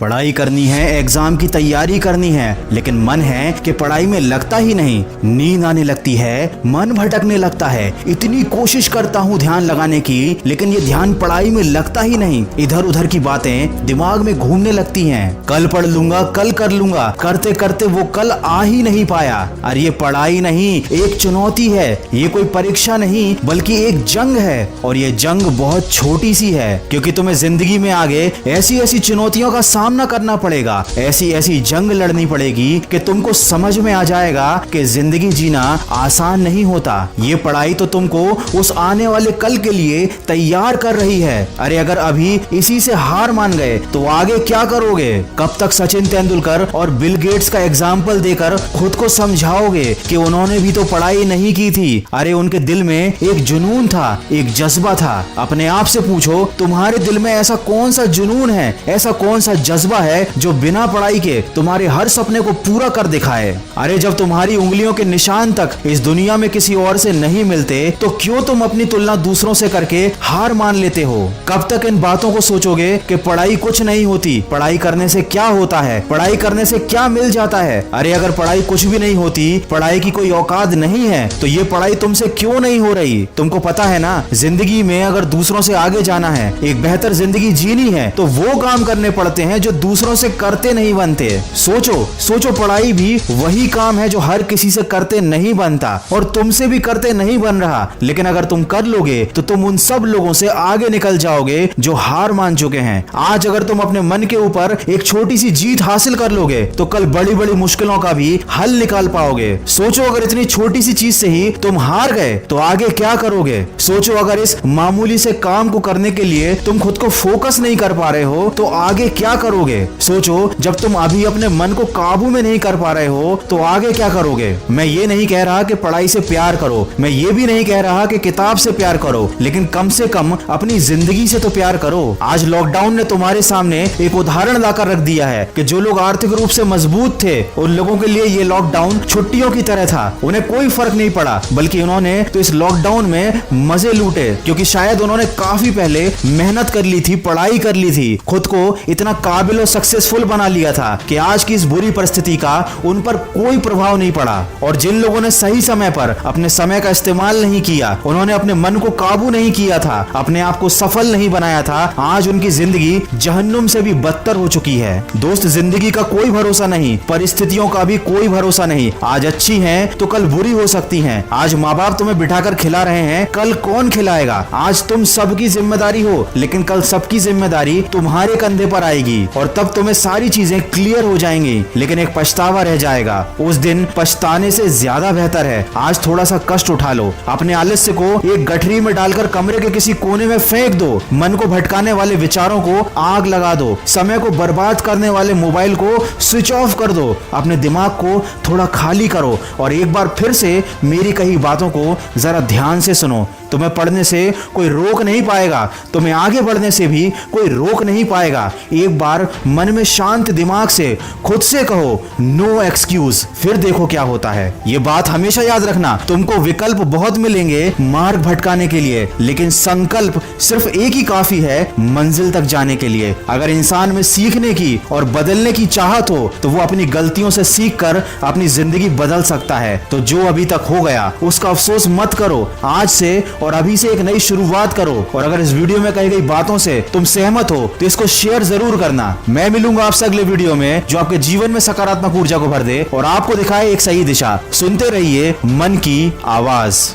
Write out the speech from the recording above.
पढ़ाई करनी है, एग्जाम की तैयारी करनी है, लेकिन मन है कि पढ़ाई में लगता ही नहीं। नींद आने लगती है, मन भटकने लगता है। इतनी कोशिश करता हूँ ध्यान लगाने की, लेकिन ये ध्यान पढ़ाई में लगता ही नहीं। इधर उधर की बातें दिमाग में घूमने लगती हैं। कल पढ़ लूंगा, कल कर लूंगा, करते करते वो कल आ ही नहीं पाया। अरे ये पढ़ाई नहीं, एक चुनौती है। ये कोई परीक्षा नहीं, बल्कि एक जंग है। और ये जंग बहुत छोटी सी है, क्योंकि तुम्हें जिंदगी में आगे ऐसी ऐसी चुनौतियों का सामना करना पड़ेगा, ऐसी ऐसी जंग लड़नी पड़ेगी कि तुमको समझ में आ जाएगा कि जिंदगी जीना आसान नहीं होता। ये पढ़ाई तो तुमको उस आने वाले कल के लिए तैयार कर रही है। अरे अगर अभी इसी से हार मान गए तो आगे क्या करोगे? कब तक सचिन तेंदुलकर और बिल गेट्स का एग्जाम्पल देकर खुद को समझाओगे कि उन्होंने भी तो पढ़ाई नहीं की थी? अरे उनके दिल में एक जुनून था, एक जज्बा था। अपने आप से पूछो, तुम्हारे दिल में ऐसा कौन सा जुनून है, ऐसा कौन सा जज्बा है जो बिना पढ़ाई के तुम्हारे हर सपने को पूरा कर दिखाए? अरे जब तुम्हारी उंगलियों के निशान तक इस दुनिया में किसी और से नहीं मिलते, तो क्यों तुम अपनी तुलना दूसरों से करके हार मान लेते हो? कब तक इन बातों को सोचोगे कि पढ़ाई कुछ नहीं होती, पढ़ाई करने से क्या होता है, पढ़ाई करने से क्या मिल जाता है? अरे अगर पढ़ाई कुछ भी नहीं होती, पढ़ाई की कोई औकात नहीं है, तो ये पढ़ाई तुमसे क्यों नहीं हो रही? तुमको पता है ना, जिंदगी में अगर दूसरों से आगे जाना है, एक बेहतर जिंदगी जीनी है, तो वो काम करने पड़ते हैं जो दूसरों से करते नहीं बनते। सोचो पढ़ाई भी वही काम है जो हर किसी से करते नहीं बनता और तुमसे भी करते नहीं बन रहा। लेकिन अगर तुम कर लोगे तो तुम उन सब लोगों से आगे निकल जाओगे जो हार मान चुके हैं। आज अगर तुम अपने मन के ऊपर एक छोटी सी जीत हासिल कर लोगे तो कल बड़ी बड़ी मुश्किलों का भी हल निकाल पाओगे। सोचो अगर इतनी छोटी सी चीज से ही तुम हार गए तो आगे क्या करोगे? सोचो अगर इस मामूली से काम को करने के लिए तुम खुद को फोकस नहीं कर पा रहे हो तो आगे क्या करोगे? सोचो जब तुम अभी अपने मन को काबू में नहीं कर पा रहे हो तो आगे क्या करोगे? मैं ये नहीं कह रहा कि पढ़ाई से प्यार करो, मैं ये भी नहीं कह रहा कि किताब से प्यार करो, लेकिन कम से कम अपनी जिंदगी से तो प्यार करो। आज लॉकडाउन ने तुम्हारे सामने एक उदाहरण लाकर रख दिया है कि जो लोग आर्थिक रूप से मजबूत थे, उन लोगों के लिए ये लॉकडाउन छुट्टियों की तरह था। उन्हें कोई फर्क नहीं पड़ा, बल्कि उन्होंने तो इस लॉकडाउन में मजे लूटे, क्योंकि शायद उन्होंने काफी पहले मेहनत कर ली थी, पढ़ाई कर ली थी, खुद को इतना काबिल और सक्सेसफुल बना लिया था कि आज की इस बुरी परिस्थिति का उन पर कोई प्रभाव नहीं पड़ा। और जिन लोगों ने सही समय पर अपने समय का इस्तेमाल नहीं किया, उन्होंने अपने मन को काबू नहीं किया था, अपने आप को सफल नहीं बनाया था, आज उनकी जिंदगी जहन्नुम से भी बदतर हो चुकी है। दोस्त, जिंदगी का कोई भरोसा नहीं, परिस्थितियों का भी कोई भरोसा नहीं। आज अच्छी हैं तो कल बुरी हो सकती हैं। आज माँ बाप तुम्हें बिठाकर खिला रहे हैं, कल कौन खिलाएगा? आज तुम सबकी जिम्मेदारी हो, लेकिन कल सबकी जिम्मेदारी तुम्हारे कंधे पर आएगी और तब तुम्हें सारी चीजें क्लियर हो जाएंगी, लेकिन एक पछतावा रह जाएगा। उस दिन पछताने से ज्यादा बेहतर है आज थोड़ा सा कष्ट उठा लो, अपने आलस्य को एक गठरी में डालकर कमरे के किसी कोने में फेंक दो, मन को भटकाने वाले विचारों को आग लगा दो, समय को बर्बाद करने वाले मोबाइल को स्विच ऑफ कर दो, अपने दिमाग को थोड़ा खाली करो और एक बार फिर से मेरी कही बातों को जरा ध्यान से सुनो। तुम्हें पढ़ने से कोई रोक नहीं पाएगा, तुम्हें आगे बढ़ने से भी कोई रोक नहीं पाएगा। एक बार मन में शांत दिमाग से खुद से कहो नो एक्सक्यूज, फिर देखो क्या होता है। ये बात हमेशा याद रखना, तुमको विकल्प बहुत मिलेंगे मार्ग भटकाने के लिए, लेकिन संकल्प सिर्फ एक ही काफी है मंजिल तक जाने के लिए। अगर इंसान में सीखने की और बदलने की चाहत हो तो वो अपनी गलतियों से सीख कर अपनी जिंदगी बदल सकता है। तो जो अभी तक हो गया उसका अफसोस मत करो, आज से और अभी से एक नई शुरुआत करो। और अगर इस वीडियो में कही गई बातों से तुम सहमत हो तो इसको शेयर जरूर करना। मैं मिलूंगा आपसे अगले वीडियो में जो आपके जीवन में सकारात्मक ऊर्जा को भर दे और आपको दिखाए एक सही दिशा। सुनते रहिए मन की आवाज।